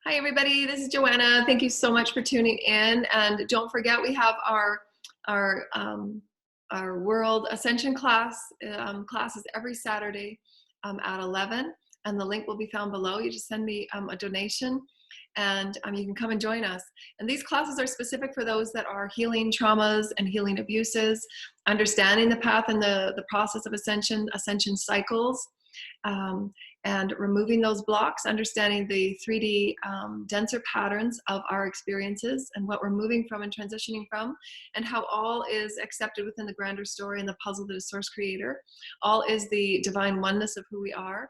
Hi, everybody. This is Joanna. Thank you so much for tuning in. And don't forget, we have our World Ascension classes every Saturday at 11. And the link will be found below. You just send me a donation, and you can come and join us. And these classes are specific for those that are healing traumas and healing abuses, understanding the path and the process of ascension cycles. And removing those blocks, understanding the 3D denser patterns of our experiences and what we're moving from and transitioning from, and how all is accepted within the grander story and the puzzle that is Source Creator. All is the divine oneness of who we are.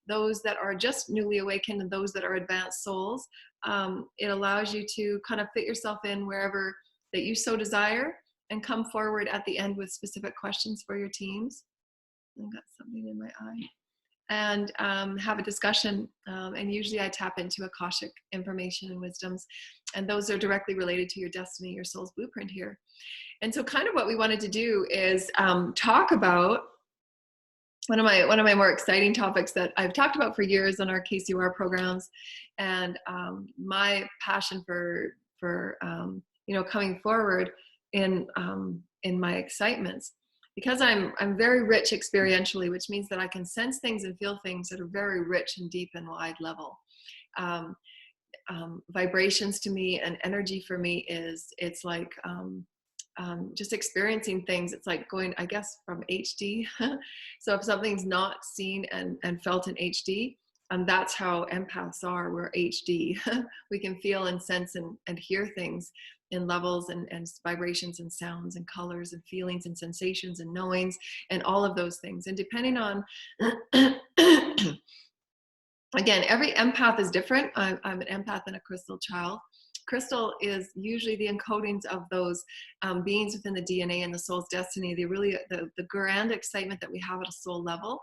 Those that are just newly awakened and those that are advanced souls, it allows you to kind of fit yourself in wherever that you so desire, and come forward at the end with specific questions for your teams. I've got something in my eye. And have a discussion. And usually I tap into Akashic information and wisdoms, and those are directly related to your destiny, your soul's blueprint here. And so kind of what we wanted to do is talk about one of my more exciting topics that I've talked about for years on our KCUR programs, and my passion for coming forward in my excitements. Because I'm very rich experientially, which means that I can sense things and feel things that are very rich and deep and wide level. Vibrations to me and energy for me it's like just experiencing things. It's like going, I guess, from HD. So if something's not seen and felt in HD, that's how empaths are. We're HD. We can feel and sense and hear things in levels and vibrations and sounds and colors and feelings and sensations and knowings and all of those things. And depending on, again, every empath is different. I'm an empath and a crystal child. Crystal is usually the encodings of those beings within the DNA and the soul's destiny. The grand excitement that we have at a soul level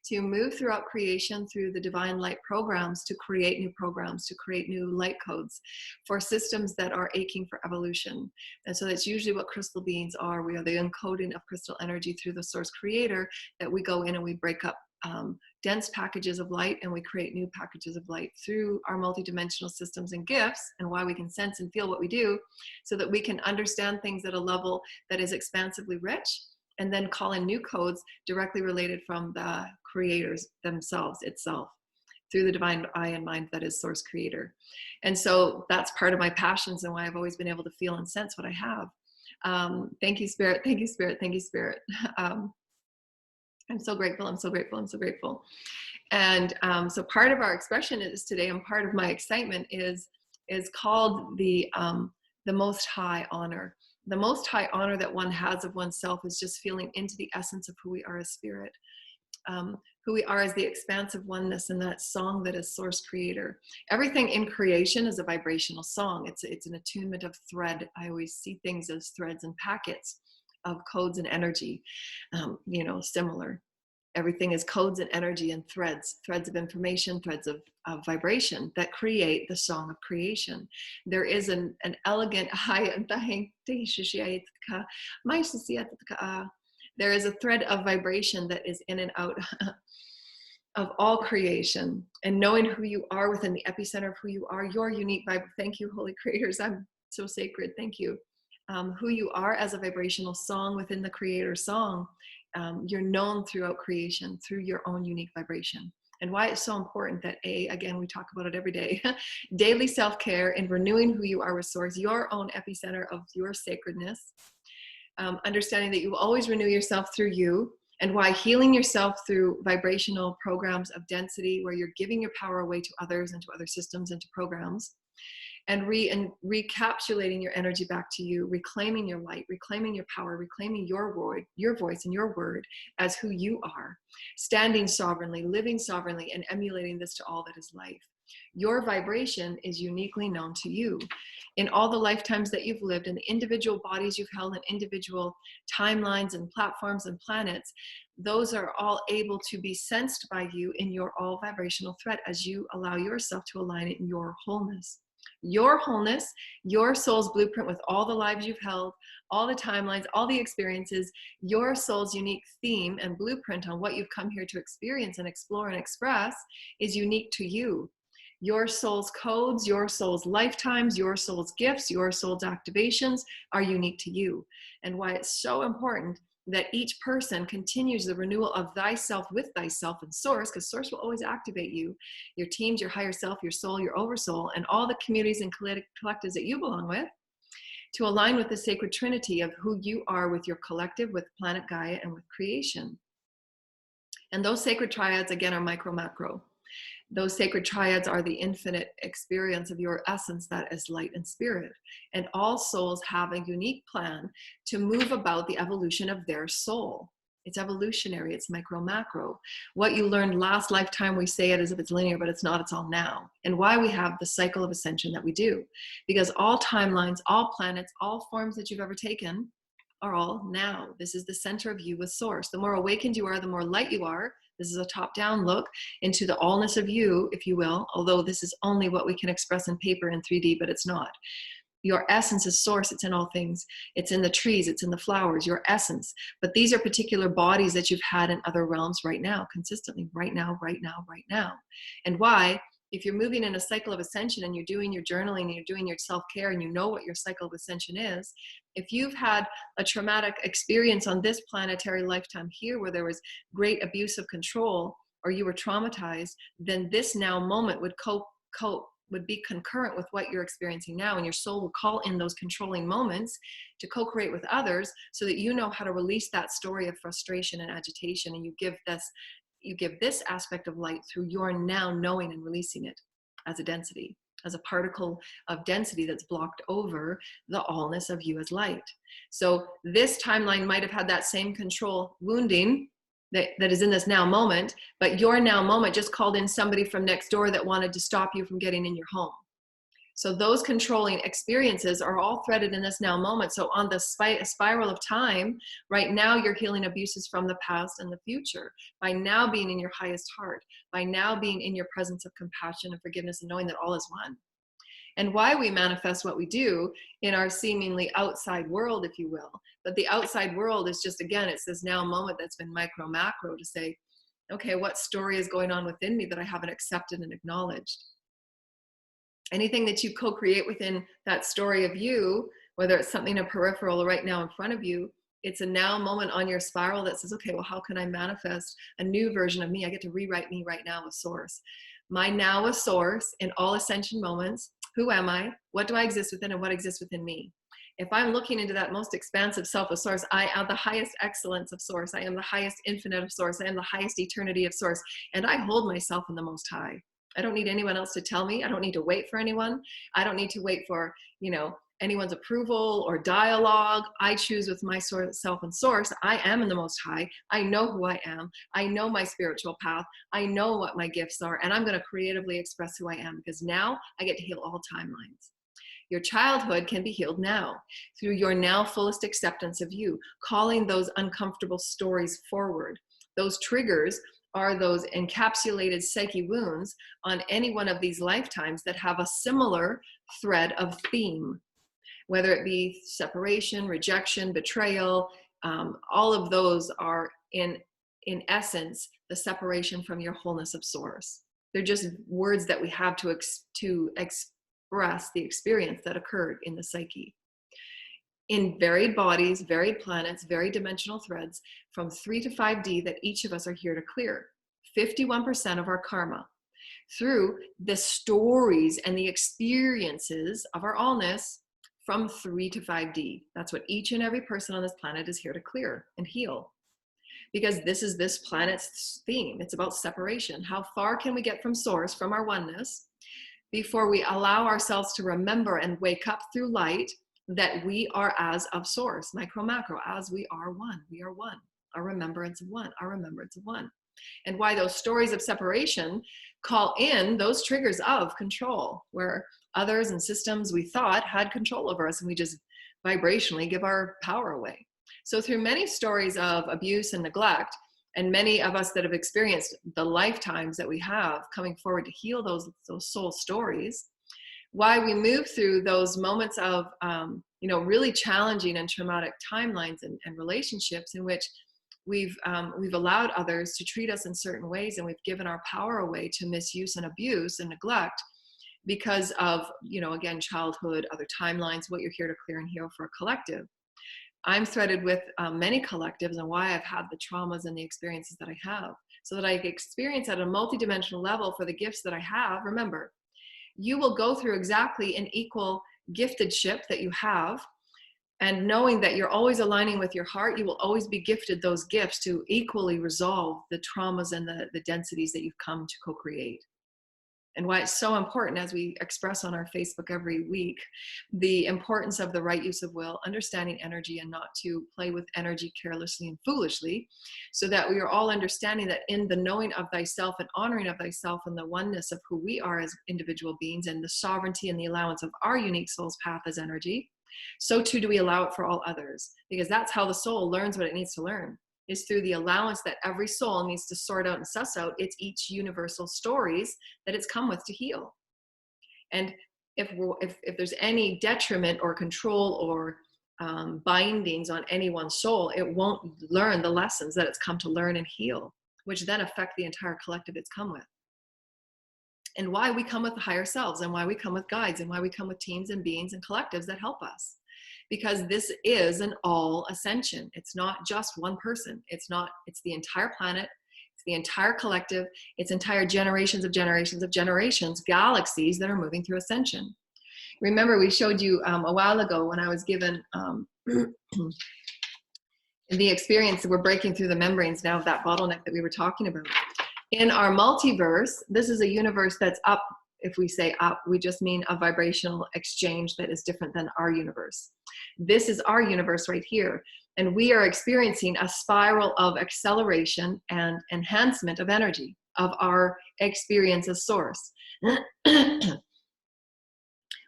to move throughout creation through the divine light programs, to create new programs, to create new light codes for systems that are aching for evolution. And so that's usually what crystal beings are. We are the encoding of crystal energy through the Source Creator, that we go in and we break up dense packages of light, and we create new packages of light through our multidimensional systems and gifts, and why we can sense and feel what we do, so that we can understand things at a level that is expansively rich, and then call in new codes directly related from the creators themselves itself, through the divine eye and mind that is Source Creator. And so that's part of my passions and why I've always been able to feel and sense what I have. Thank you, Spirit. Thank you, Spirit. Thank you, Spirit. I'm so grateful. I'm so grateful. I'm so grateful. And so part of our expression is today, and part of my excitement is called the Most High Honor. The most high honor that one has of oneself is just feeling into the essence of who we are as spirit, who we are as the expansive oneness, and that song that is Source Creator. Everything in creation is a vibrational song. It's an attunement of thread. I always see things as threads and packets of codes and energy, similar. Everything is codes and energy and threads of information, threads of vibration that create the song of creation. There is an elegant, there is a thread of vibration that is in and out of all creation. And knowing who you are within the epicenter of who you are, your unique vibe. Thank you, Holy Creators. I'm so sacred. Thank you. Who you are as a vibrational song within the Creator song. You're known throughout creation through your own unique vibration. And why it's so important that again, we talk about it every day, daily self-care and renewing who you are with Source, your own epicenter of your sacredness, understanding that you will always renew yourself through you, and why healing yourself through vibrational programs of density, where you're giving your power away to others and to other systems and to programs, and recapitulating your energy back to you, reclaiming your light, reclaiming your power, reclaiming your voice and your word as who you are, standing sovereignly, living sovereignly, and emulating this to all that is life. Your vibration is uniquely known to you. In all the lifetimes that you've lived, in the individual bodies you've held, in individual timelines and platforms and planets, those are all able to be sensed by you in your all vibrational thread as you allow yourself to align it in your wholeness. Your wholeness, your soul's blueprint with all the lives you've held, all the timelines, all the experiences, your soul's unique theme and blueprint on what you've come here to experience and explore and express is unique to you. Your soul's codes, your soul's lifetimes, your soul's gifts, your soul's activations are unique to you. And why it's so important that each person continues the renewal of thyself with thyself and source, because source will always activate you, your teams, your higher self, your soul, your oversoul, and all the communities and collectives that you belong with, to align with the sacred trinity of who you are with your collective, with planet Gaia, and with creation. And those sacred triads, again, are micro, macro. Those sacred triads are the infinite experience of your essence that is light and spirit. And all souls have a unique plan to move about the evolution of their soul. It's evolutionary, it's micro, macro. What you learned last lifetime, we say it as if it's linear, but it's not, it's all now. And why we have the cycle of ascension that we do. Because all timelines, all planets, all forms that you've ever taken are all now. This is the center of you with source. The more awakened you are, the more light you are. This is a top-down look into the allness of you, if you will, although this is only what we can express in paper in 3D, but it's not. Your essence is source. It's in all things. It's in the trees. It's in the flowers, your essence. But these are particular bodies that you've had in other realms right now, consistently, right now, right now, right now. And why? If you're moving in a cycle of ascension and you're doing your journaling and you're doing your self-care and you know what your cycle of ascension is, if you've had a traumatic experience on this planetary lifetime here where there was great abuse of control or you were traumatized, then this now moment would would be concurrent with what you're experiencing now, and your soul will call in those controlling moments to co-create with others so that you know how to release that story of frustration and agitation, and you give this aspect of light through your now knowing and releasing it as a density, as a particle of density that's blocked over the allness of you as light. So this timeline might have had that same control wounding that is in this now moment, but your now moment just called in somebody from next door that wanted to stop you from getting in your home. So those controlling experiences are all threaded in this now moment. So on the spiral of time, right now you're healing abuses from the past and the future by now being in your highest heart, by now being in your presence of compassion and forgiveness and knowing that all is one. And why we manifest what we do in our seemingly outside world, if you will. But the outside world is just, again, it's this now moment that's been micro, macro to say, okay, what story is going on within me that I haven't accepted and acknowledged? Anything that you co-create within that story of you, whether it's something in peripheral or right now in front of you, it's a now moment on your spiral that says, okay, well, how can I manifest a new version of me? I get to rewrite me right now with source. My now is source in all ascension moments. Who am I? What do I exist within, and what exists within me? If I'm looking into that most expansive self of source, I am the highest excellence of source. I am the highest infinite of source. I am the highest eternity of source. And I hold myself in the most high. I don't need anyone else to tell me. I don't need to wait for anyone. I don't need to wait for, anyone's approval or dialogue. I choose with my self and source. I am in the most high. I know who I am. I know my spiritual path. I know what my gifts are, and I'm going to creatively express who I am, because now I get to heal all timelines. Your childhood can be healed now through your now fullest acceptance of you, calling those uncomfortable stories forward. Those triggers are those encapsulated psyche wounds on any one of these lifetimes that have a similar thread of theme, whether it be separation, rejection, betrayal. All of those are in essence the separation from your wholeness of source. They're just words that we have to express the experience that occurred in the psyche. In varied bodies, varied planets, varied dimensional threads, from 3 to 5D that each of us are here to clear. 51% of our karma through the stories and the experiences of our allness from 3 to 5D. That's what each and every person on this planet is here to clear and heal. Because this is this planet's theme. It's about separation. How far can we get from source, from our oneness, before we allow ourselves to remember and wake up through light that we are as of source, micro, macro, as we are one. We are one. Our remembrance of one. Our remembrance of one. And why those stories of separation call in those triggers of control, where others and systems we thought had control over us, and we just vibrationally give our power away. So through many stories of abuse and neglect, and many of us that have experienced the lifetimes that we have coming forward to heal those soul stories, why we move through those moments of really challenging and traumatic timelines and relationships in which we've allowed others to treat us in certain ways, and we've given our power away to misuse and abuse and neglect because of, again, childhood, other timelines, what you're here to clear and heal for a collective. I'm threaded with many collectives, and why I've had the traumas and the experiences that I have, so that I can experience at a multidimensional level for the gifts that I have. Remember, you will go through exactly an equal giftedship that you have, and knowing that you're always aligning with your heart, you will always be gifted those gifts to equally resolve the traumas and the densities that you've come to co-create. And why it's so important, as we express on our Facebook every week, the importance of the right use of will, understanding energy, and not to play with energy carelessly and foolishly, so that we are all understanding that in the knowing of thyself and honoring of thyself and the oneness of who we are as individual beings, and the sovereignty and the allowance of our unique soul's path as energy, so too do we allow it for all others, because that's how the soul learns what it needs to learn, is through the allowance that every soul needs to sort out and suss out its each universal stories that it's come with to heal. And if there's any detriment or control or bindings on anyone's soul, it won't learn the lessons that it's come to learn and heal, which then affect the entire collective it's come with. And why we come with the higher selves, and why we come with guides, and why we come with teams and beings and collectives that help us. Because this is an all ascension. It's not just one person. It's the entire planet. It's the entire collective. It's entire generations of generations of generations, galaxies that are moving through ascension. Remember, we showed you a while ago when I was given the experience that we're breaking through the membranes now of that bottleneck that we were talking about. In our multiverse, this is a universe that's up. If we say up, we just mean a vibrational exchange that is different than our universe. This is our universe right here. And we are experiencing a spiral of acceleration and enhancement of energy of our experience as source.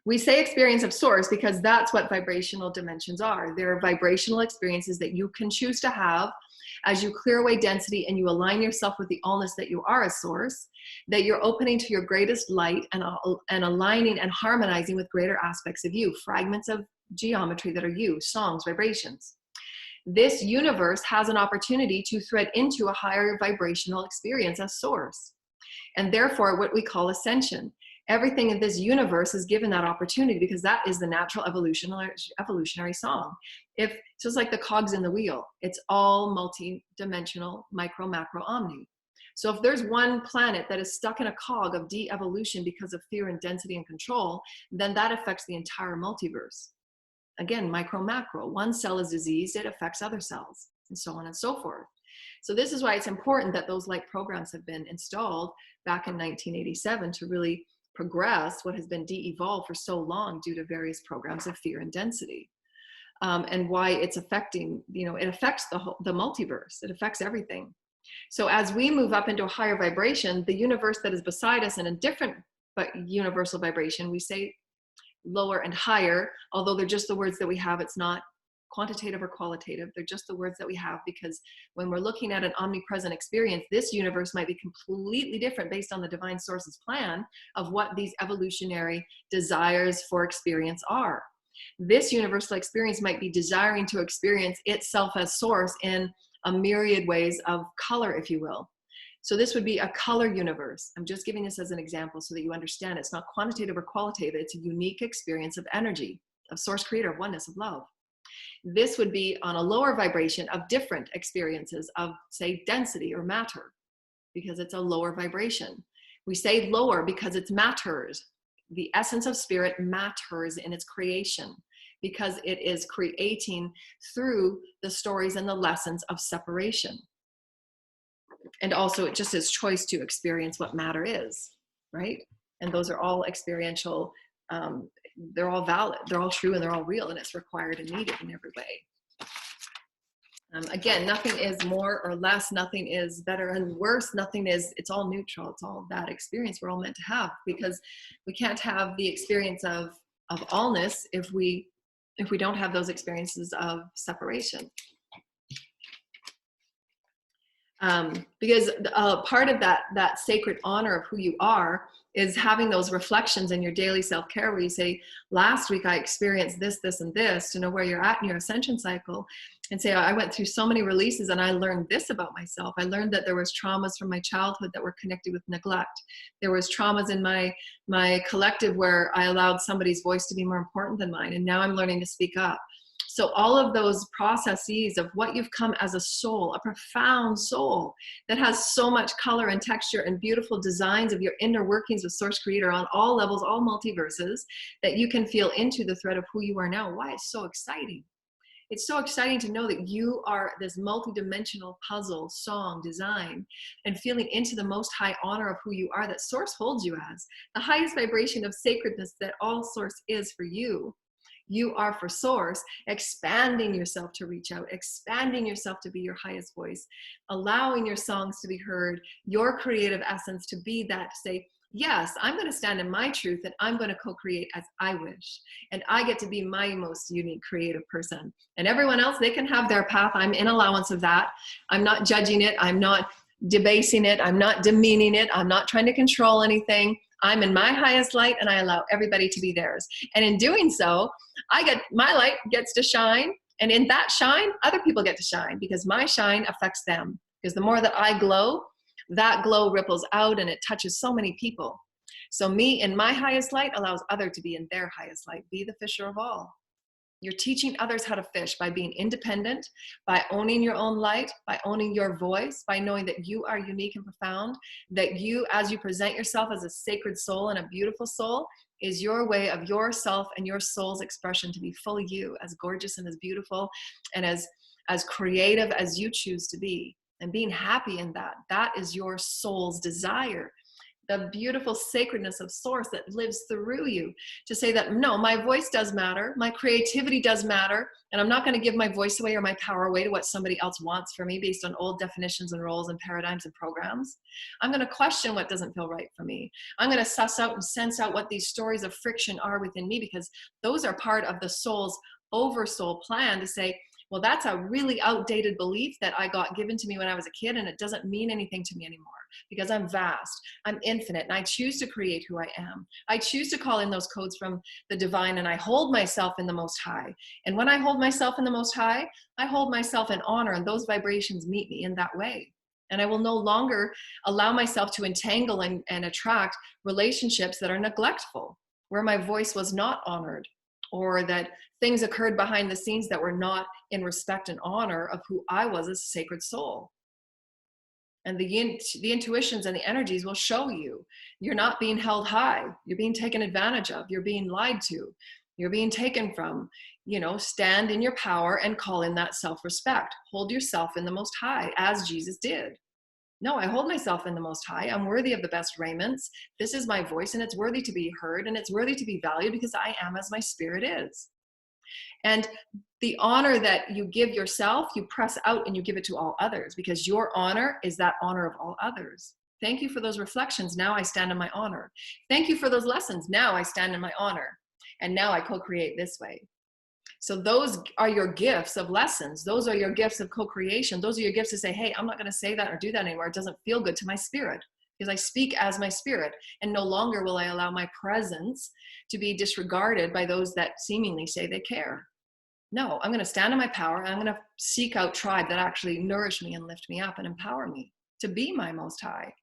We say experience of source because that's what vibrational dimensions are. They're vibrational experiences that you can choose to have as you clear away density and you align yourself with the allness that you are as source, that you're opening to your greatest light and aligning and harmonizing with greater aspects of you, fragments of geometry that are you, songs, vibrations. This universe has an opportunity to thread into a higher vibrational experience as source, and therefore what we call ascension. Everything in this universe is given that opportunity because that is the natural evolutionary song. If just like the cogs in the wheel, it's all multi-dimensional, micro, macro, omni. So if there's one planet that is stuck in a cog of de-evolution because of fear and density and control, then that affects the entire multiverse. Again, micro, macro. One cell is diseased, it affects other cells, and so on and so forth. So this is why it's important that those light programs have been installed back in 1987 to really progress what has been de-evolved for so long due to various programs of fear and density. And why it's affecting, it affects the multiverse. It affects everything. So as we move up into a higher vibration, the universe that is beside us in a different but universal vibration, we say lower and higher, although they're just the words that we have. It's not quantitative or qualitative. They're just the words that we have, because when we're looking at an omnipresent experience, this universe might be completely different based on the divine source's plan of what these evolutionary desires for experience are. This universal experience might be desiring to experience itself as source in a myriad ways of color, if you will. So this would be a color universe. I'm just giving this as an example so that you understand it's not quantitative or qualitative. It's a unique experience of energy, of source creator, of oneness, of love. This would be on a lower vibration of different experiences of, say, density or matter, because it's a lower vibration. We say lower because it matters. The essence of spirit matters in its creation because it is creating through the stories and the lessons of separation. And also it just is choice to experience what matter is, right? And those are all experiential, they're all valid, they're all true, and they're all real, and it's required and needed in every way. Again, nothing is more or less, nothing is better and worse, it's all neutral, it's all that experience we're all meant to have, because we can't have the experience of allness if we don't have those experiences of separation. Because part of that sacred honor of who you are is having those reflections in your daily self-care where you say, last week I experienced this, this, and this, to know where you're at in your ascension cycle, and say, I went through so many releases and I learned this about myself. I learned that there was traumas from my childhood that were connected with neglect. There was traumas in my collective where I allowed somebody's voice to be more important than mine, and now I'm learning to speak up. So all of those processes of what you've come as a soul, a profound soul that has so much color and texture and beautiful designs of your inner workings with Source Creator on all levels, all multiverses, that you can feel into the thread of who you are now. Why it's so exciting. It's so exciting to know that you are this multidimensional puzzle, song, design, and feeling into the most high honor of who you are, that Source holds you as. The highest vibration of sacredness that all Source is for you. You are for Source, expanding yourself to reach out, expanding yourself to be your highest voice, allowing your songs to be heard, your creative essence to be that, to say, yes, I'm going to stand in my truth and I'm going to co-create as I wish. And I get to be my most unique creative person. And everyone else, they can have their path. I'm in allowance of that. I'm not judging it. I'm not debasing it. I'm not demeaning it. I'm not trying to control anything. I'm in my highest light and I allow everybody to be theirs. And in doing so, my light gets to shine. And in that shine, other people get to shine because my shine affects them. Because the more that I glow, that glow ripples out and it touches so many people. So me in my highest light allows others to be in their highest light. Be the fisher of all. You're teaching others how to fish by being independent, by owning your own light, by owning your voice, by knowing that you are unique and profound, that you, as you present yourself as a sacred soul and a beautiful soul, is your way of yourself and your soul's expression to be fully you, as gorgeous and as beautiful and as creative as you choose to be. And being happy in that, that is your soul's desire. The beautiful sacredness of Source that lives through you to say that, no, my voice does matter. My creativity does matter. And I'm not going to give my voice away or my power away to what somebody else wants for me based on old definitions and roles and paradigms and programs. I'm going to question what doesn't feel right for me. I'm going to suss out and sense out what these stories of friction are within me, because those are part of the soul's oversoul plan to say, well, that's a really outdated belief that I got given to me when I was a kid, and it doesn't mean anything to me anymore because I'm vast, I'm infinite, and I choose to create who I am. I choose to call in those codes from the divine, and I hold myself in the Most High. And when I hold myself in the Most High, I hold myself in honor, and those vibrations meet me in that way. And I will no longer allow myself to entangle and attract relationships that are neglectful, where my voice was not honored, or that things occurred behind the scenes that were not in respect and honor of who I was as a sacred soul. And the intuitions and the energies will show you. You're not being held high. You're being taken advantage of. You're being lied to. You're being taken from. Stand in your power and call in that self-respect. Hold yourself in the Most High, as Jesus did. No, I hold myself in the Most High. I'm worthy of the best raiments. This is my voice, and it's worthy to be heard, and it's worthy to be valued because I am as my spirit is. And the honor that you give yourself, you press out and you give it to all others, because your honor is that honor of all others. Thank you for those reflections. Now I stand in my honor. Thank you for those lessons. Now I stand in my honor. And now I co-create this way. So those are your gifts of lessons. Those are your gifts of co-creation. Those are your gifts to say, hey, I'm not going to say that or do that anymore. It doesn't feel good to my spirit, because I speak as my spirit, and no longer will I allow my presence to be disregarded by those that seemingly say they care. No, I'm going to stand in my power, and I'm going to seek out tribe that actually nourish me and lift me up and empower me to be my Most High.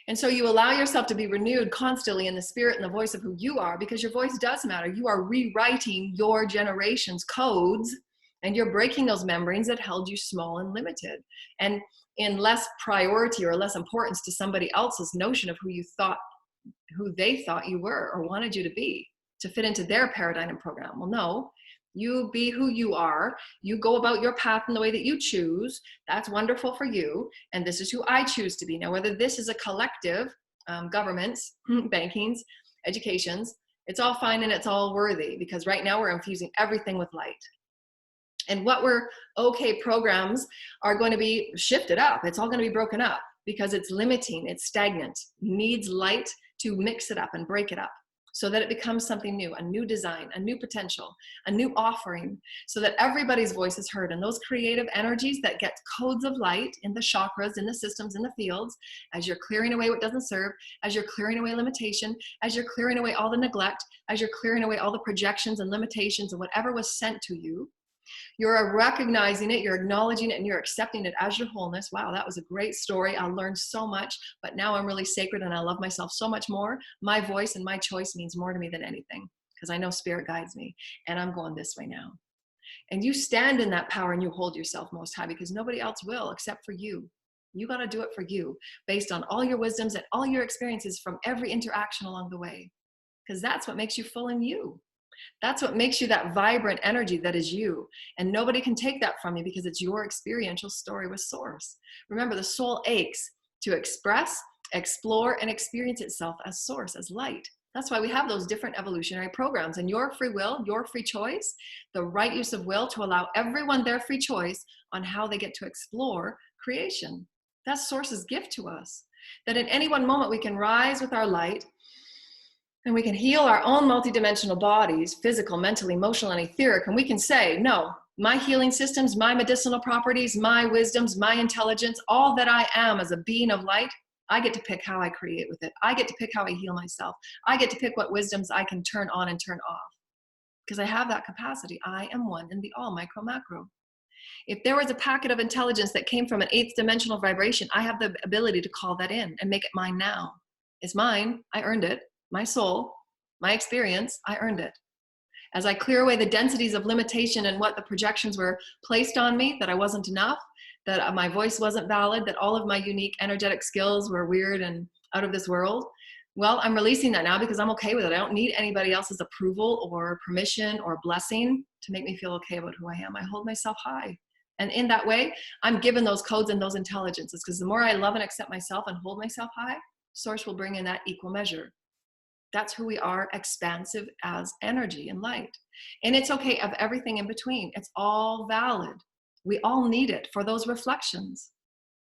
And so you allow yourself to be renewed constantly in the spirit and the voice of who you are, because your voice does matter. You are rewriting your generation's codes, and you're breaking those membranes that held you small and limited and in less priority or less importance to somebody else's notion of who they thought you were or wanted you to be, to fit into their paradigm and program. Well, no. You be who you are. You go about your path in the way that you choose. That's wonderful for you. And this is who I choose to be. Now, whether this is a collective, governments, bankings, educations, it's all fine and it's all worthy, because right now we're infusing everything with light. And what were okay programs are going to be shifted up. It's all going to be broken up because it's limiting, it's stagnant, needs light to mix it up and break it up. so that it becomes something new, a new design, a new potential, a new offering, so that everybody's voice is heard. And those creative energies that get codes of light in the chakras, in the systems, in the fields, as you're clearing away what doesn't serve, as you're clearing away limitation, as you're clearing away all the neglect, as you're clearing away all the projections and limitations and whatever was sent to you, you're recognizing it, you're acknowledging it, and you're accepting it as your wholeness. Wow, that was a great story. I learned so much, but now I'm really sacred and I love myself so much more. My voice and my choice means more to me than anything, because I know spirit guides me and I'm going this way now. And you stand in that power and you hold yourself most high, because nobody else will except for you. You got to do it for you, based on all your wisdoms and all your experiences from every interaction along the way, because that's what makes you full in you. That's what makes you that vibrant energy that is you. And nobody can take that from you, because it's your experiential story with Source. Remember, the soul aches to express, explore, and experience itself as Source, as light. That's why we have those different evolutionary programs. And your free will, your free choice, the right use of will to allow everyone their free choice on how they get to explore creation. That's Source's gift to us. That in any one moment we can rise with our light, and we can heal our own multidimensional bodies, physical, mental, emotional, and etheric. And we can say, no, my healing systems, my medicinal properties, my wisdoms, my intelligence, all that I am as a being of light, I get to pick how I create with it. I get to pick how I heal myself. I get to pick what wisdoms I can turn on and turn off, because I have that capacity. I am one in the all, micro, macro. If there was a packet of intelligence that came from an 8th dimensional vibration, I have the ability to call that in and make it mine now. It's mine. I earned it. My soul, my experience, I earned it. As I clear away the densities of limitation and what the projections were placed on me, that I wasn't enough, that my voice wasn't valid, that all of my unique energetic skills were weird and out of this world, well, I'm releasing that now, because I'm okay with it. I don't need anybody else's approval or permission or blessing to make me feel okay about who I am. I hold myself high. And in that way, I'm given those codes and those intelligences, because the more I love and accept myself and hold myself high, Source will bring in that equal measure. That's who we are, expansive as energy and light. And it's okay of everything in between. It's all valid. We all need it for those reflections.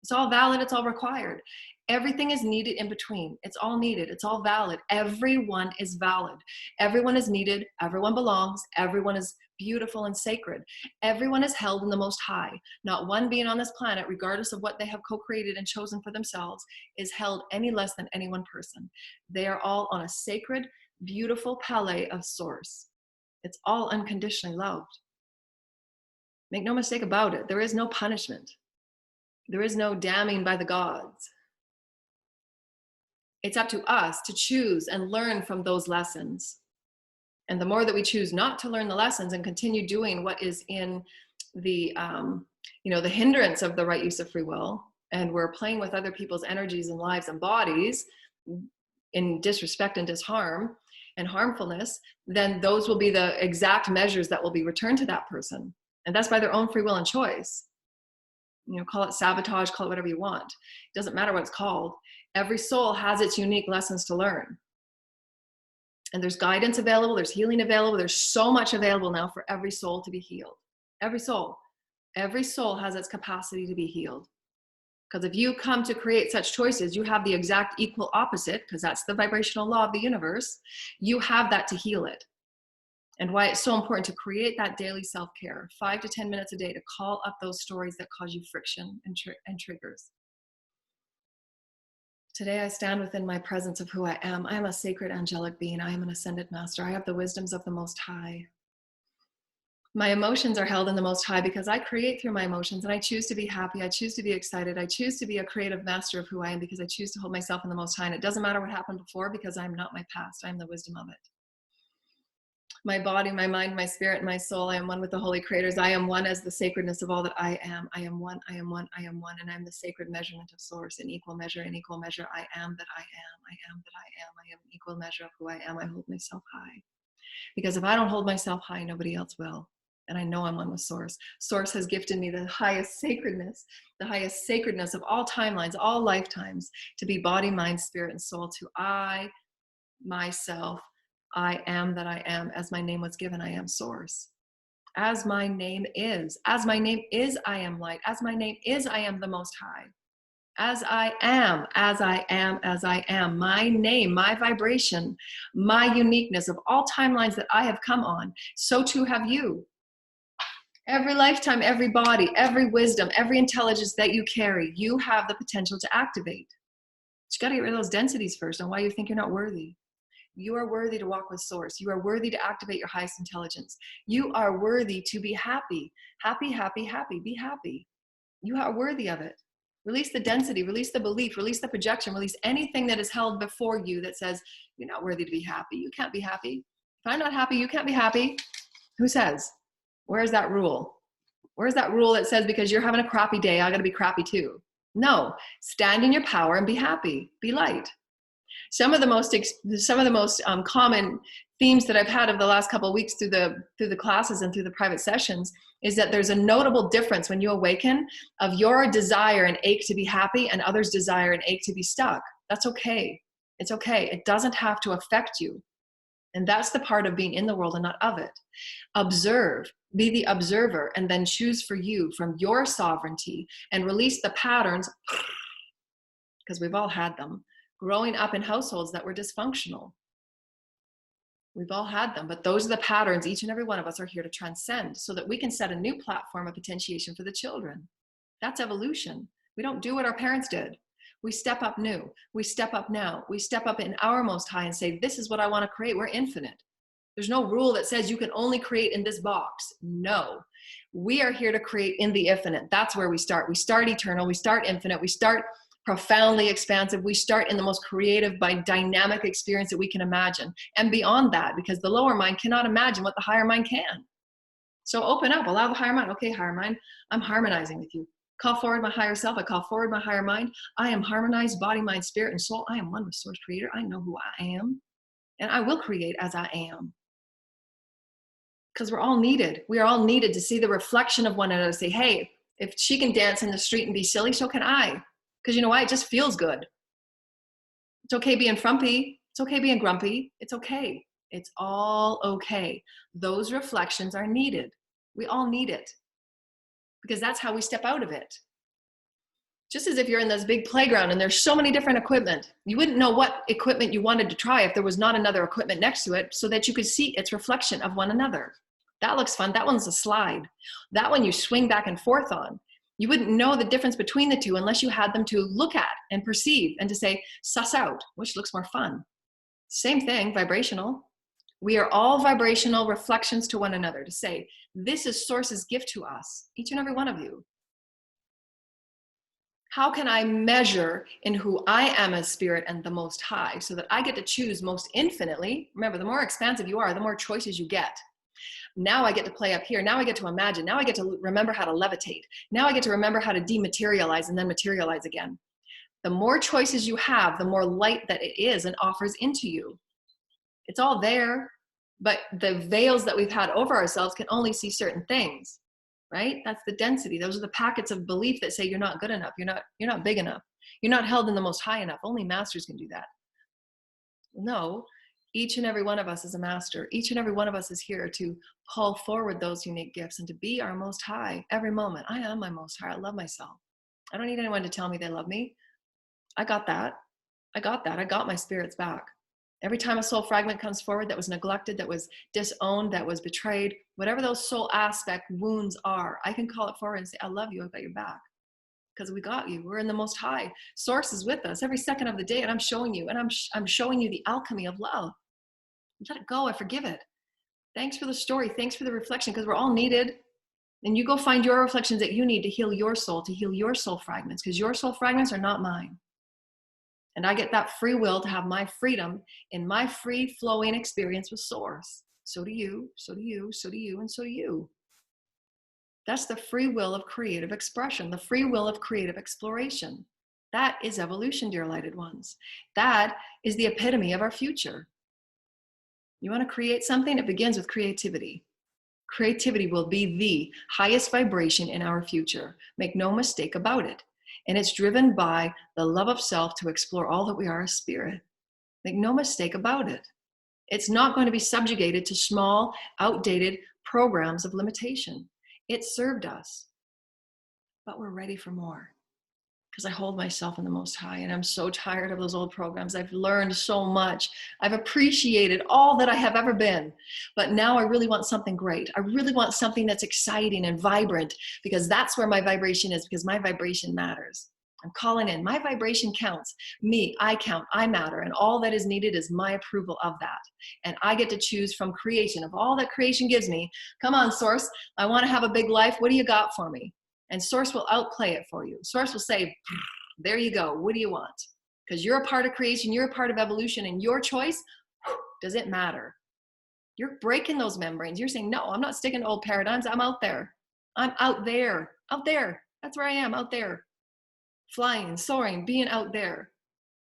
It's all valid. It's all required. Everything is needed in between. It's all needed. It's all valid. Everyone is valid. Everyone is needed. Everyone belongs. Everyone is beautiful and sacred. Everyone is held in the Most High. Not one being on this planet, regardless of what they have co-created and chosen for themselves, is held any less than any one person. They are all on a sacred, beautiful palette of Source. It's all unconditionally loved. Make no mistake about it. There is no punishment. There is no damning by the gods. It's up to us to choose and learn from those lessons. And the more that we choose not to learn the lessons and continue doing what is in the, the hindrance of the right use of free will, and we're playing with other people's energies and lives and bodies in disrespect and disharm and harmfulness, then those will be the exact measures that will be returned to that person. And that's by their own free will and choice. Call it sabotage, call it whatever you want. It doesn't matter what it's called. Every soul has its unique lessons to learn. And there's guidance available, there's healing available, there's so much available now for every soul to be healed. Every soul has its capacity to be healed. Because if you come to create such choices, you have the exact equal opposite, because that's the vibrational law of the universe. You have that to heal it. And why it's so important to create that daily self-care, 5 to 10 minutes a day, to call up those stories that cause you friction and triggers. Today I stand within my presence of who I am. I am a sacred angelic being. I am an ascended master. I have the wisdoms of the Most High. My emotions are held in the Most High because I create through my emotions, and I choose to be happy. I choose to be excited. I choose to be a creative master of who I am because I choose to hold myself in the Most High. And it doesn't matter what happened before, because I'm not my past. I'm the wisdom of it. My body, my mind, my spirit, my soul, I am one with the holy creators. I am one as the sacredness of all that I am. I am one, I am one, I am one, and I'm the sacred measurement of Source. In equal measure, I am that I am. I am that I am. I am an equal measure of who I am. I hold myself high. Because if I don't hold myself high, nobody else will. And I know I'm one with Source. Source has gifted me the highest sacredness of all timelines, all lifetimes, to be body, mind, spirit, and soul, to I, myself, I am that I am. As my name was given, I am Source. As my name is I am light. As my name is, I am the Most High. As I am, as I am, as I am. My name, my vibration, my uniqueness of all timelines that I have come on, so too have you. Every lifetime, every body, every wisdom, every intelligence that you carry, you have the potential to activate. But you got to get rid of those densities first on why you think you're not worthy. You are worthy to walk with source. You are worthy to activate your highest intelligence. You are worthy to be happy. Happy, happy, happy. Be happy. You are worthy of it. Release the density, release the belief, release the projection, release anything that is held before you that says, you're not worthy to be happy. You can't be happy. If I'm not happy, you can't be happy. Who says? Where's that rule? Where's that rule that says because you're having a crappy day, I got to be crappy too? No, stand in your power and be happy, be light. Some of the most common themes that I've had of the last couple of weeks through the classes and through the private sessions is that there's a notable difference when you awaken of your desire and ache to be happy and others' desire and ache to be stuck. That's okay. It's okay. It doesn't have to affect you. And that's the part of being in the world and not of it. Observe, be the observer, and then choose for you from your sovereignty and release the patterns, because we've all had them, growing up in households that were dysfunctional. We've all had them, but those are the patterns each and every one of us are here to transcend so that we can set a new platform of potentiation for the children. That's evolution. We don't do what our parents did. We step up new. We step up now. We step up in our most high and say, this is what I want to create. We're infinite. There's no rule that says you can only create in this box. No, we are here to create in the infinite. That's where we start. We start eternal. We start infinite. We start profoundly expansive. We start in the most creative, dynamic experience that we can imagine. And beyond that, because the lower mind cannot imagine what the higher mind can. So open up, allow the higher mind. Okay, higher mind, I'm harmonizing with you. Call forward my higher self. I call forward my higher mind. I am harmonized, body, mind, spirit, and soul. I am one with source creator. I know who I am. And I will create as I am. Because we're all needed. We are all needed to see the reflection of one another. Say, hey, if she can dance in the street and be silly, so can I. Because you know why? It just feels good. It's okay being frumpy. It's okay being grumpy. It's okay. It's all okay. Those reflections are needed. We all need it. Because that's how we step out of it. Just as if you're in this big playground and there's so many different equipment. You wouldn't know what equipment you wanted to try if there was not another equipment next to it so that you could see its reflection of one another. That looks fun. That one's a slide. That one you swing back and forth on. You wouldn't know the difference between the two unless you had them to look at and perceive and to say, suss out, which looks more fun. Same thing, vibrational. We are all vibrational reflections to one another to say, this is Source's gift to us, each and every one of you. How can I measure in who I am as spirit and the most high so that I get to choose most infinitely? Remember, the more expansive you are, the more choices you get. Now I get to play up here. Now I get to imagine. Now I get to remember how to levitate. Now I get to remember how to dematerialize and then materialize again. The more choices you have, the more light that it is and offers into you. It's all there, but the veils that we've had over ourselves can only see certain things, right? That's the density. Those are the packets of belief that say you're not good enough. You're not big enough. You're not held in the most high enough. Only masters can do that. No. Each and every one of us is a master. Each and every one of us is here to pull forward those unique gifts and to be our most high every moment. I am my most high. I love myself. I don't need anyone to tell me they love me. I got that. I got my spirit's back. Every time a soul fragment comes forward that was neglected, that was disowned, that was betrayed, whatever those soul aspect wounds are, I can call it forward and say, I love you. I got your back. Because we got you. We're in the most high. Source is with us every second of the day. And I'm showing you. And I'm showing you the alchemy of love. Let it go. I forgive it. Thanks for the story. Thanks for the reflection, because we're all needed. And you go find your reflections that you need to heal your soul fragments, because your soul fragments are not mine. And I get that free will to have my freedom in my free flowing experience with Source. So do you, so do you, so do you, and so do you. That's the free will of creative expression, the free will of creative exploration. That is evolution, dear lighted ones. That is the epitome of our future. You want to create something? It begins with creativity. Creativity will be the highest vibration in our future. Make no mistake about it. And it's driven by the love of self to explore all that we are as spirit. Make no mistake about it. It's not going to be subjugated to small, outdated programs of limitation. It served us, but we're ready for more. because I hold myself in the Most High, and I'm so tired of those old programs. I've learned so much. I've appreciated all that I have ever been, but now I really want something great. I really want something that's exciting and vibrant, because that's where my vibration is, because my vibration matters. I'm calling in. My vibration counts. Me, I count, I matter, and all that is needed is my approval of that. And I get to choose from creation, of all that creation gives me. Come on, Source, I want to have a big life. What do you got for me? And Source will outplay it for you. Source will say, there you go. What do you want? Because you're a part of creation, you're a part of evolution, and your choice, does it matter? You're breaking those membranes. You're saying, no, I'm not sticking to old paradigms. I'm out there. I'm out there. Out there. That's where I am, out there. Flying, soaring, being out there.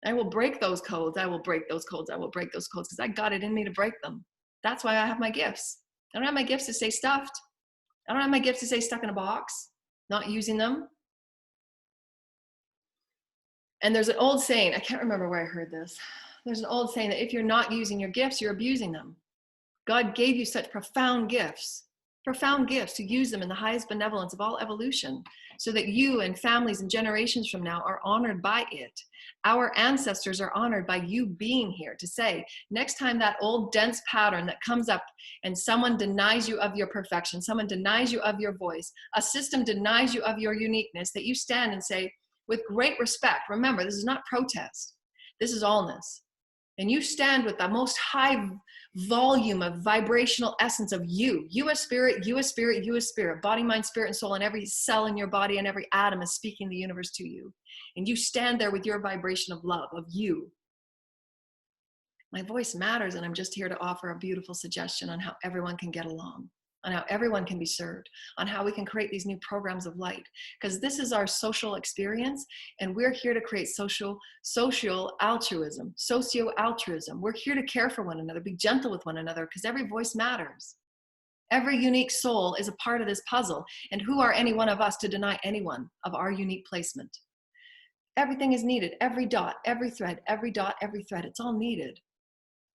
I will break those codes. I will break those codes. I will break those codes, because I got it in me to break them. That's why I have my gifts. I don't have my gifts to stay stuffed. I don't have my gifts to stay stuck in a box, not using them. And there's an old saying, I can't remember where I heard this. There's an old saying that if you're not using your gifts, you're abusing them. God gave you such profound gifts to use them in the highest benevolence of all evolution, so that you and families and generations from now are honored by it. Our ancestors are honored by you being here to say, next time that old dense pattern that comes up and someone denies you of your perfection, someone denies you of your voice, a system denies you of your uniqueness, that you stand and say, with great respect, remember, this is not protest, this is allness. And you stand with the most high volume of vibrational essence of you. You as spirit, you as spirit, you as spirit. Body, mind, spirit, and soul, and every cell in your body and every atom is speaking the universe to you. And you stand there with your vibration of love, of you. My voice matters, and I'm just here to offer a beautiful suggestion on how everyone can get along, on how everyone can be served, on how we can create these new programs of light. Because this is our social experience, and we're here to create social altruism, socio-altruism. We're here to care for one another, be gentle with one another, because every voice matters. Every unique soul is a part of this puzzle, and who are any one of us to deny anyone of our unique placement? Everything is needed, every dot, every thread, every dot, every thread, it's all needed.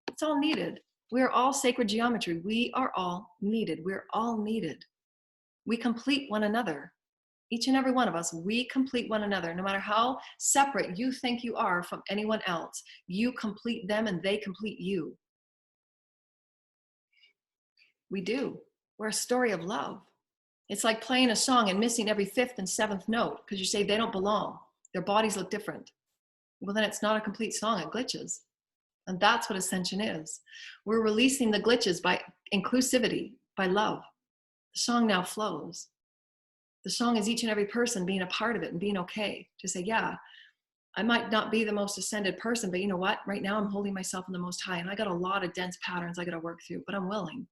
It's all needed. We are all sacred geometry. We are all needed. We're all needed. We complete one another. Each and every one of us, we complete one another. No matter how separate you think you are from anyone else, you complete them and they complete you. We do. We're a story of love. It's like playing a song and missing every fifth and seventh note because you say they don't belong. Their bodies look different. Well, then it's not a complete song. It glitches. And that's what Ascension is. We're releasing the glitches by inclusivity, by love. The song now flows. The song is each and every person being a part of it and being okay to say, yeah, I might not be the most ascended person, but you know what? Right now I'm holding myself in the Most High, and I got a lot of dense patterns I got to work through, but I'm willing.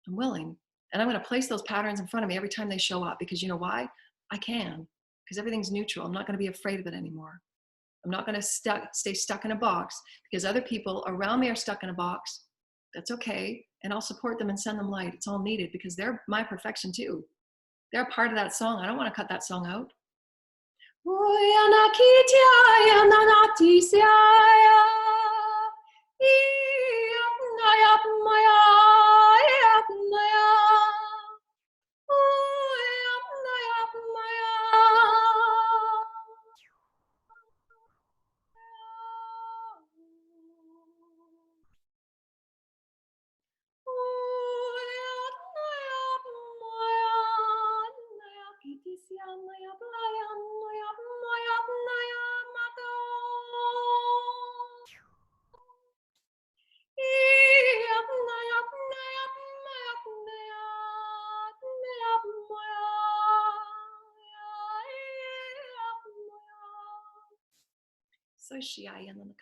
I'm willing. And I'm going to place those patterns in front of me every time they show up, because you know why? I can, because everything's neutral. I'm not going to be afraid of it anymore. I'm not going to stay stuck in a box because other people around me are stuck in a box. That's okay. And I'll support them and send them light. It's all needed because they're my perfection too. They're a part of that song. I don't want to cut that song out. So she I am the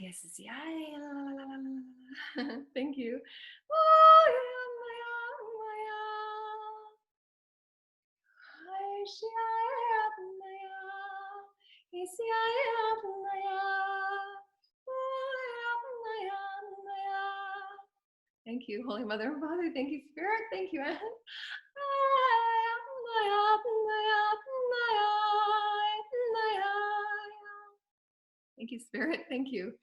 Yes. Thank you. Thank you, Holy Mother and Father. Thank you, Spirit. Thank you, Anne. Thank you, Spirit. Thank you.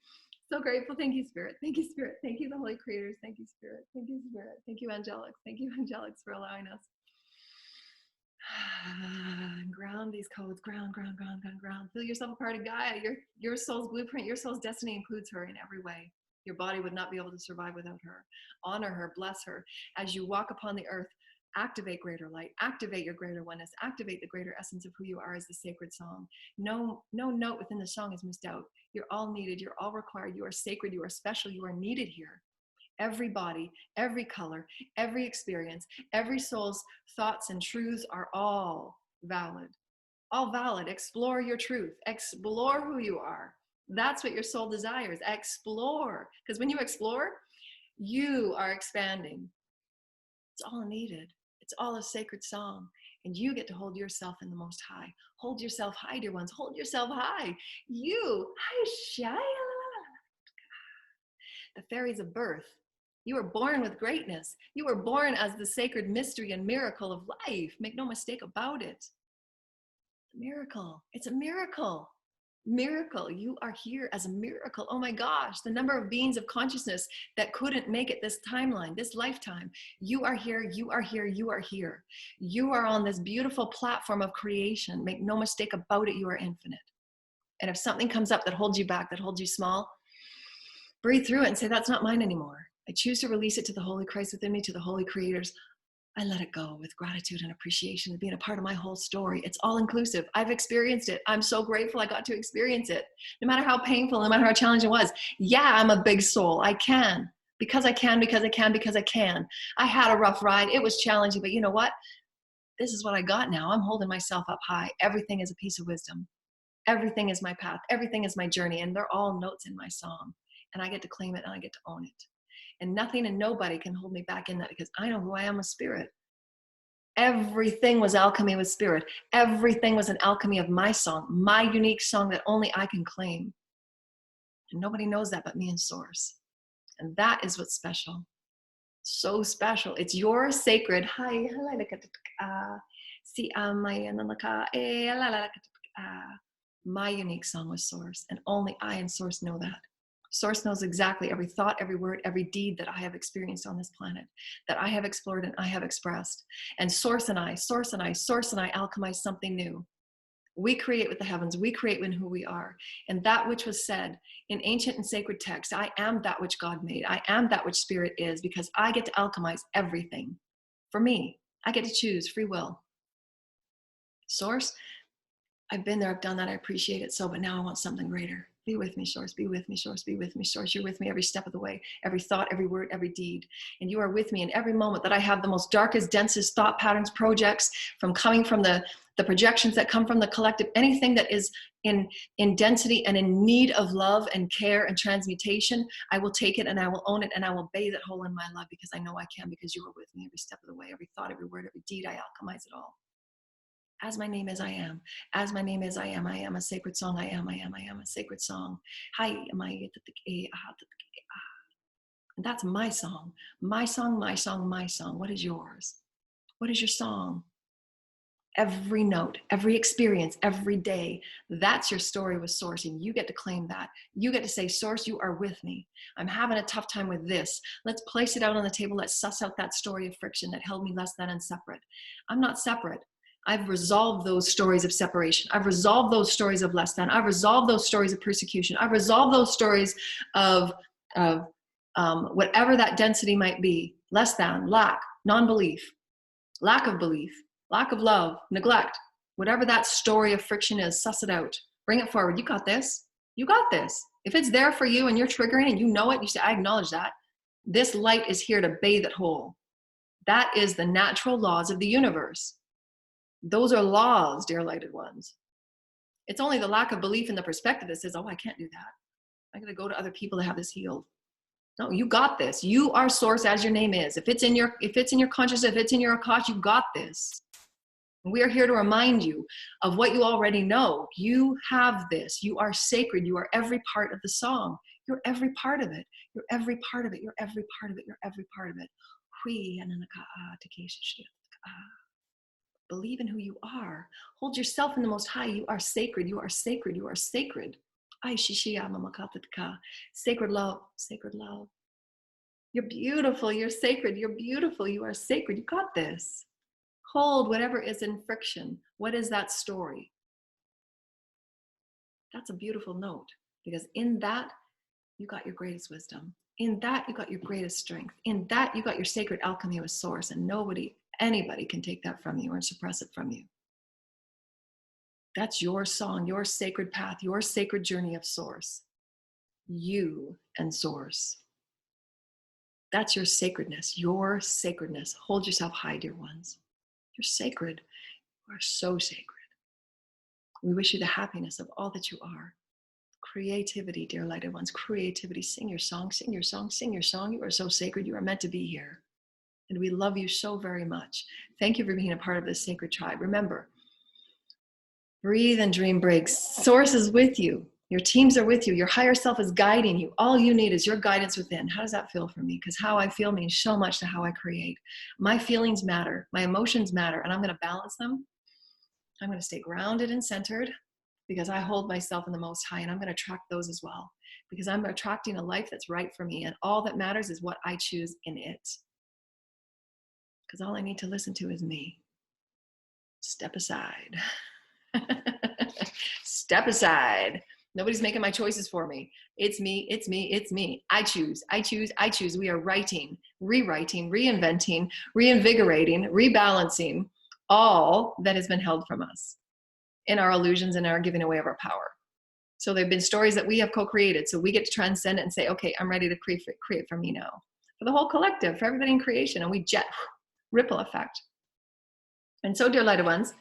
So grateful. Thank you, Spirit. Thank you, Spirit. Thank you, the Holy Creators. Thank you, Spirit. Thank you, Spirit. Thank you, Angelics. Thank you, Angelics, for allowing us. Ground these codes. Ground. Feel yourself a part of Gaia. Your soul's blueprint, your soul's destiny includes her in every way. Your body would not be able to survive without her. Honor her, bless her. As you walk upon the earth, activate greater light, activate your greater oneness, activate the greater essence of who you are as the sacred song. No note within the song is missed out. You're all needed. You're all required. You are sacred. You are special. You are needed here. Every body, every color, every experience, every soul's thoughts and truths are all valid. All valid. Explore your truth. Explore who you are. That's what your soul desires. Explore. Because when you explore, you are expanding. It's all needed. It's all a sacred song. And you get to hold yourself in the most high. Hold yourself high, dear ones. Hold yourself high. The fairies of birth. You were born with greatness. You were born as the sacred mystery and miracle of life. Make no mistake about it. Miracle. It's a miracle. Miracle. You are here as a miracle. Oh my gosh, the number of beings of consciousness that couldn't make it this timeline, this lifetime. You are here. You are here. You are here. You are on this beautiful platform of creation. Make no mistake about it. You are infinite. And if something comes up that holds you back, that holds you small, breathe through it and say, that's not mine anymore. I choose to release it to the Holy Christ within me, to the Holy Creators. I let it go with gratitude and appreciation of being a part of my whole story. It's all inclusive. I've experienced it. I'm so grateful I got to experience it. No matter how painful, no matter how challenging it was. Yeah, I'm a big soul. I can. Because I can. I had a rough ride. It was challenging, but you know what? This is what I got now. I'm holding myself up high. Everything is a piece of wisdom. Everything is my path. Everything is my journey. And they're all notes in my song. And I get to claim it and I get to own it. And nothing and nobody can hold me back in that because I know who I am with spirit. Everything was alchemy with spirit. Everything was an alchemy of my song, my unique song that only I can claim. And nobody knows that but me and Source. And that is what's special. So special. It's your sacred. My unique song with Source. And only I and Source know that. Source knows exactly every thought, every word, every deed that I have experienced on this planet, that I have explored and I have expressed. And Source and I alchemize something new. We create with the heavens. We create in who we are. And that which was said in ancient and sacred texts, I am that which God made. I am that which spirit is, because I get to alchemize everything. For me, I get to choose free will. Source, I've been there, I've done that, I appreciate it so, but now I want something greater. Be with me, Source, be with me, Source, be with me, Source. You're with me every step of the way, every thought, every word, every deed. And you are with me in every moment that I have the most darkest, densest thought patterns, projects coming from the projections that come from the collective, anything that is in density and in need of love and care and transmutation, I will take it and I will own it and I will bathe it whole in my love because I know I can, because you are with me every step of the way, every thought, every word, every deed, I alchemize it all. As my name is, I am. As my name is, I am. I am a sacred song. I am a sacred song. And that's my song. My song, my song, my song. What is yours? What is your song? Every note, every experience, every day. That's your story with Source, and you get to claim that. You get to say, Source, you are with me. I'm having a tough time with this. Let's place it out on the table. Let's suss out that story of friction that held me less than and separate. I'm not separate. I've resolved those stories of separation. I've resolved those stories of less than. I've resolved those stories of persecution. I've resolved those stories of whatever that density might be. Less than, lack, non-belief, lack of belief, lack of love, neglect. Whatever that story of friction is, suss it out. Bring it forward. You got this. You got this. If it's there for you and you're triggering and you know it, you say, I acknowledge that. This light is here to bathe it whole. That is the natural laws of the universe. Those are laws, dear lighted ones. It's only the lack of belief in the perspective that says, oh, I can't do that. I got to go to other people to have this healed. No, you got this. You are source as your name is. If it's in your consciousness, if it's in your akash, you got this. And we are here to remind you of what you already know. You have this. You are sacred. You are every part of the song. You're every part of it. You're every part of it. You're every part of it. You're every part of it. Believe in who you are. Hold yourself in the most high. You are sacred. You are sacred. You are sacred. Sacred love. Sacred love. You're beautiful. You're sacred. You're beautiful. You are sacred. You got this. Hold whatever is in friction. What is that story? That's a beautiful note, because in that, you got your greatest wisdom. In that, you got your greatest strength. In that, you got your sacred alchemy with source, and anybody can take that from you or suppress it from you. That's your song, your sacred path, your sacred journey of source. You and source. That's your sacredness, your sacredness. Hold yourself high, dear ones. You're sacred. You are so sacred. We wish you the happiness of all that you are. Creativity, dear lighted ones, creativity. Sing your song, sing your song, sing your song. You are so sacred. You are meant to be here. And we love you so very much. Thank you for being a part of this sacred tribe. Remember, breathe and dream breaks. Source is with you. Your teams are with you. Your higher self is guiding you. All you need is your guidance within. How does that feel for me? Because how I feel means so much to how I create. My feelings matter. My emotions matter. And I'm going to balance them. I'm going to stay grounded and centered, because I hold myself in the most high, and I'm going to attract those as well, because I'm attracting a life that's right for me. And all that matters is what I choose in it. Because all I need to listen to is me. Step aside. Step aside. Nobody's making my choices for me. It's me, it's me, it's me. I choose, I choose, I choose. We are writing, rewriting, reinventing, reinvigorating, rebalancing all that has been held from us in our illusions and our giving away of our power. So there have been stories that we have co-created. So we get to transcend it and say, okay, I'm ready to create for me now. For the whole collective, for everybody in creation. And we ripple effect. And so, dear lighted ones,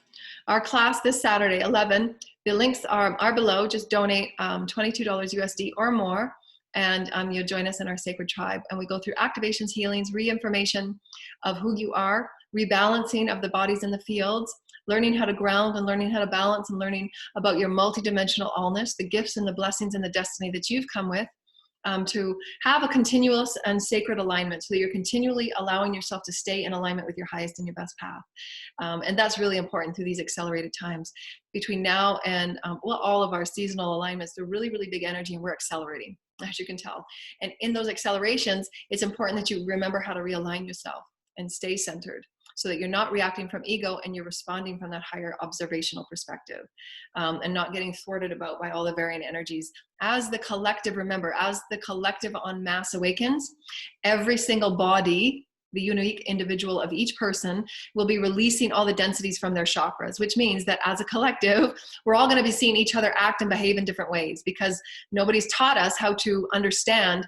our class this Saturday, 11, the links are below. Just donate $22 USD or more, and you'll join us in our sacred tribe. And we go through activations, healings, re-information of who you are, rebalancing of the bodies in the fields, learning how to ground and learning how to balance, and learning about your multidimensional allness, the gifts and the blessings and the destiny that you've come with, to have a continuous and sacred alignment, so that you're continually allowing yourself to stay in alignment with your highest and your best path. And that's really important through these accelerated times. Between now and all of our seasonal alignments, they're really, really big energy, and we're accelerating, as you can tell. And in those accelerations, it's important that you remember how to realign yourself and stay centered, so that you're not reacting from ego and you're responding from that higher observational perspective, and not getting thwarted about by all the varying energies. As the collective, remember, as the collective en masse awakens, every single body, the unique individual of each person, will be releasing all the densities from their chakras, which means that as a collective, we're all going to be seeing each other act and behave in different ways, because nobody's taught us how to understand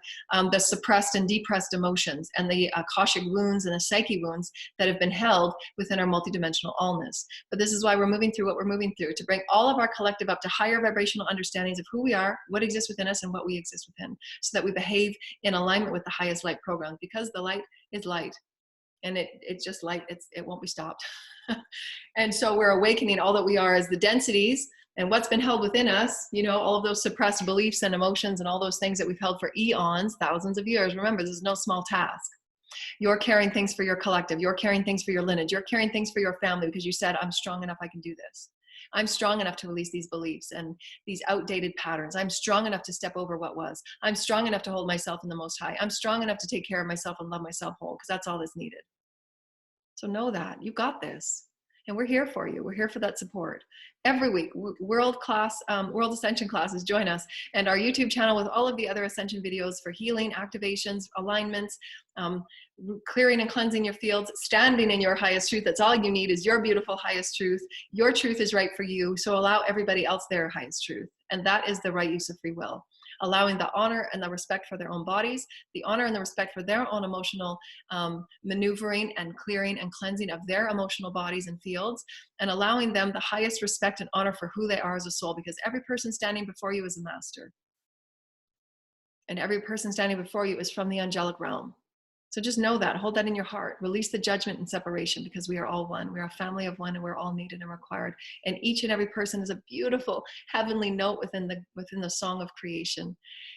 the suppressed and depressed emotions and the akashic wounds and the psyche wounds that have been held within our multidimensional allness. But this is why we're moving through what we're moving through, to bring all of our collective up to higher vibrational understandings of who we are, what exists within us, and what we exist within, so that we behave in alignment with the highest light program, because the light is light. And it's just light, it won't be stopped. And so we're awakening all that we are as the densities and what's been held within us, all of those suppressed beliefs and emotions and all those things that we've held for eons, thousands of years. Remember, this is no small task. You're carrying things for your collective. You're carrying things for your lineage. You're carrying things for your family, because you said, I'm strong enough, I can do this. I'm strong enough to release these beliefs and these outdated patterns. I'm strong enough to step over what was. I'm strong enough to hold myself in the most high. I'm strong enough to take care of myself and love myself whole, because that's all that's needed. So know that you got this, and we're here for you. We're here for that support every week. World Ascension classes, join us, and our YouTube channel with all of the other Ascension videos for healing, activations, alignments, clearing and cleansing your fields, standing in your highest truth. That's all you need, is your beautiful highest truth. Your truth is right for you. So allow everybody else their highest truth, And that is the right use of free will, allowing the honor and the respect for their own bodies, the honor and the respect for their own emotional maneuvering and clearing and cleansing of their emotional bodies and fields, and allowing them the highest respect and honor for who they are as a soul, because every person standing before you is a master. And every person standing before you is from the angelic realm. So just know that, hold that in your heart, release the judgment and separation, because we are all one. We are a family of one, and we're all needed and required. And each and every person is a beautiful heavenly note within the song of creation.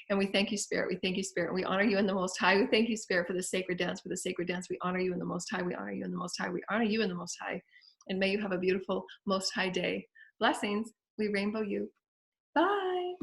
And we thank you, Spirit. We thank you, Spirit. We honor you in the Most High. We thank you, Spirit, for the sacred dance, for the sacred dance. We honor you in the Most High. We honor you in the Most High. We honor you in the Most High. And may you have a beautiful Most High day. Blessings. We rainbow you. Bye.